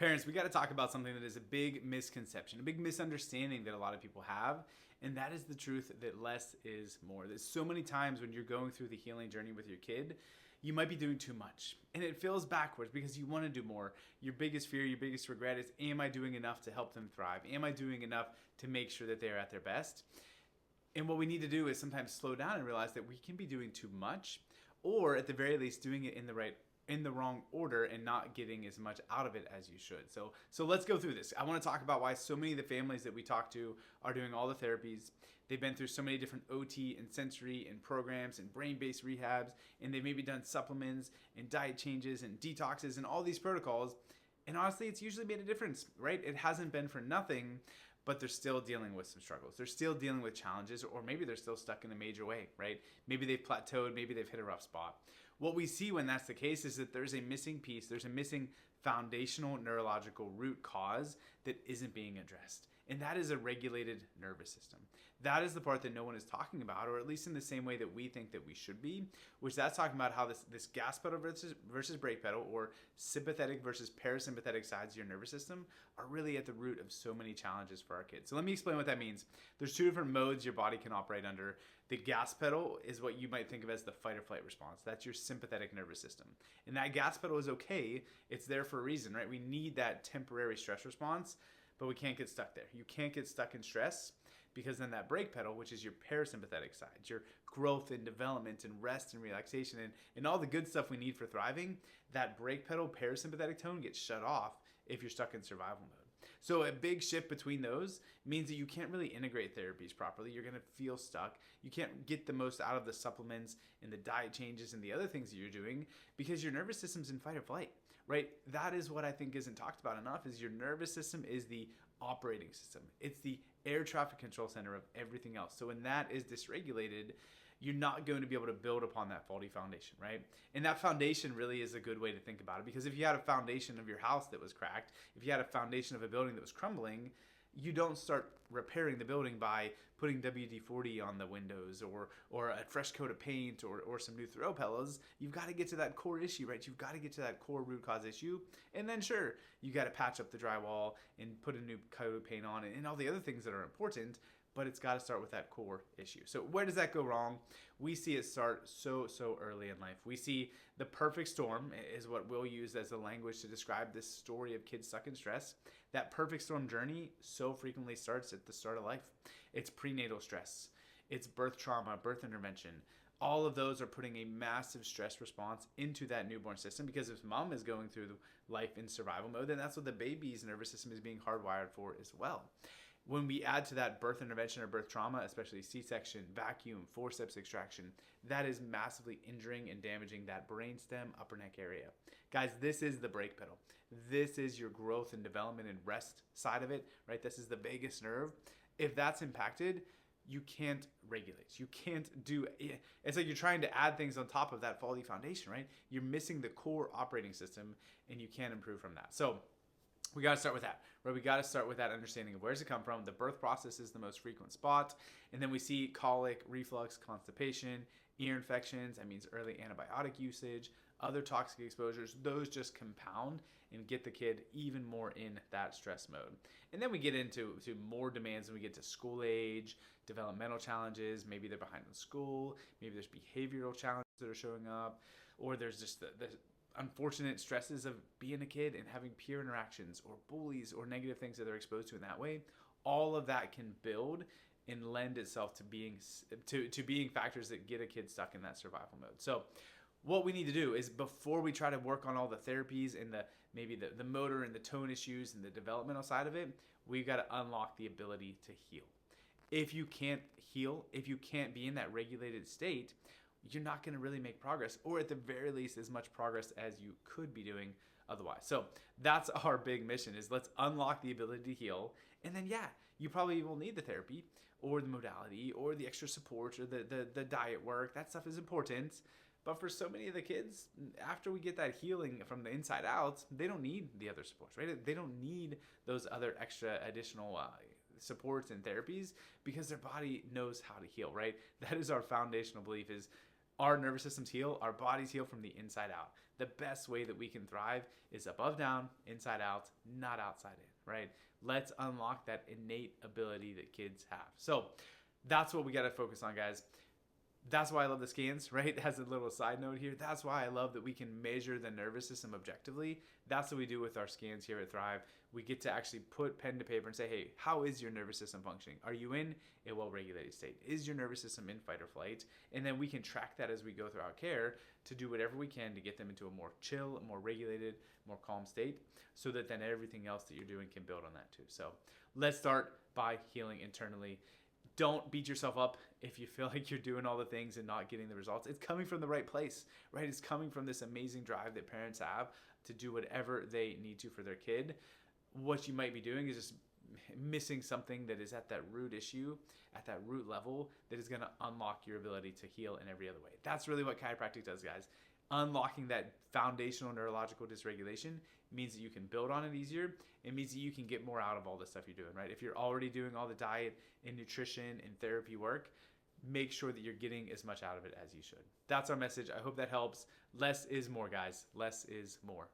Parents, we got to talk about something that is a big misconception, a big misunderstanding that a lot of people have, and that is the truth that less is more. There's so many times when you're going through the healing journey with your kid, you might be doing too much, and it feels backwards because you want to do more. Your biggest fear, your biggest regret is, am I doing enough to help them thrive? Am I doing enough to make sure that they're at their best? And what we need to do is sometimes slow down and realize that we can be doing too much, or at the very least doing it in the wrong order and not getting as much out of it as you should. So let's go through this. I want to talk about why so many of the families that we talk to are doing all the therapies. They've been through so many different OT and sensory and programs and brain-based rehabs, and they've maybe done supplements and diet changes and detoxes and all these protocols. And honestly, it's usually made a difference, right? It hasn't been for nothing, but they're still dealing with some struggles. They're still dealing with challenges, or maybe they're still stuck in a major way, right? Maybe they've plateaued, maybe they've hit a rough spot. What we see when that's the case is that there's a missing piece, there's a missing foundational neurological root cause that isn't being addressed. And that is a regulated nervous system. That is the part that no one is talking about, or at least in the same way that we think that we should be, which that's talking about how this gas pedal versus brake pedal, or sympathetic versus parasympathetic sides of your nervous system are really at the root of so many challenges for our kids. So let me explain what that means. There's two different modes your body can operate under. The gas pedal is what you might think of as the fight or flight response. That's your sympathetic nervous system. And that gas pedal is okay. It's there for a reason, right? We need that temporary stress response, but we can't get stuck there. You can't get stuck in stress, because then that brake pedal, which is your parasympathetic side, your growth and development and rest and relaxation and all the good stuff we need for thriving, that brake pedal parasympathetic tone gets shut off if you're stuck in survival mode. So a big shift between those means that you can't really integrate therapies properly. You're going to feel stuck. You can't get the most out of the supplements and the diet changes and the other things that you're doing because your nervous system's in fight or flight, right? That is what I think isn't talked about enough, is your nervous system is the operating system. It's the air traffic control center of everything else. So when that is dysregulated, you're not going to be able to build upon that faulty foundation, right? And that foundation really is a good way to think about it, because if you had a foundation of your house that was cracked, if you had a foundation of a building that was crumbling, you don't start repairing the building by putting WD-40 on the windows or a fresh coat of paint or some new throw pillows. You've got to get to that core issue, right? You've got to get to that core root cause issue. And then sure, you got to patch up the drywall and put a new coat of paint on and all the other things that are important, but it's got to start with that core issue. So where does that go wrong? We see it start so early in life. We see the perfect storm is what we'll use as the language to describe this story of kids stuck in stress. That perfect storm journey so frequently starts at the start of life. It's prenatal stress. It's birth trauma, birth intervention. All of those are putting a massive stress response into that newborn system, because if mom is going through life in survival mode, then that's what the baby's nervous system is being hardwired for as well. When we add to that birth intervention or birth trauma, especially C-section, vacuum, forceps extraction, that is massively injuring and damaging that brainstem, upper neck area. Guys, this is the brake pedal. This is your growth and development and rest side of it, right? This is the vagus nerve. If that's impacted, you can't regulate. You can't do it. It's like you're trying to add things on top of that faulty foundation, right? You're missing the core operating system, and you can't improve from that. So we got to start with that, right? We got to start with that understanding of where does it come from. The birth process is the most frequent spot. And then we see colic, reflux, constipation, ear infections. That means early antibiotic usage, other toxic exposures. Those just compound and get the kid even more in that stress mode. And then we get into more demands when we get to school age, developmental challenges. Maybe they're behind in school. Maybe there's behavioral challenges that are showing up. Or there's just the unfortunate stresses of being a kid and having peer interactions or bullies or negative things that they're exposed to in that way. All of that can build and lend itself to being factors that get a kid stuck in that survival mode. So what we need to do is, before we try to work on all the therapies and maybe the motor and the tone issues and the developmental side of it, we've got to unlock the ability to heal. If you can't heal, if you can't be in that regulated state, you're not going to really make progress, or at the very least as much progress as you could be doing otherwise. So that's our big mission, is let's unlock the ability to heal. And then, yeah, you probably will need the therapy or the modality or the extra support or the diet work. That stuff is important. But for so many of the kids, after we get that healing from the inside out, they don't need the other supports, right? They don't need those other extra additional supports and therapies, because their body knows how to heal, right? That is our foundational belief, is our nervous systems heal, our bodies heal from the inside out. The best way that we can thrive is above down, inside out, not outside in, right? Let's unlock that innate ability that kids have. So that's what we got to focus on, guys. That's why I love the scans, right? As a little side note here, that's why I love that we can measure the nervous system objectively. That's what we do with our scans here at Thrive. We get to actually put pen to paper and say, hey, how is your nervous system functioning? Are you in a well-regulated state? Is your nervous system in fight or flight? And then we can track that as we go through our care to do whatever we can to get them into a more chill, more regulated, more calm state, so that then everything else that you're doing can build on that too. So let's start by healing internally. Don't beat yourself up if you feel like you're doing all the things and not getting the results. It's coming from the right place, right? It's coming from this amazing drive that parents have to do whatever they need to for their kid. What you might be doing is just missing something that is at that root issue, at that root level, that is going to unlock your ability to heal in every other way. That's really what chiropractic does, guys. Unlocking that foundational neurological dysregulation means that you can build on it easier. It means that you can get more out of all the stuff you're doing, right? If you're already doing all the diet and nutrition and therapy work, make sure that you're getting as much out of it as you should. That's our message. I hope that helps. Less is more, guys. Less is more.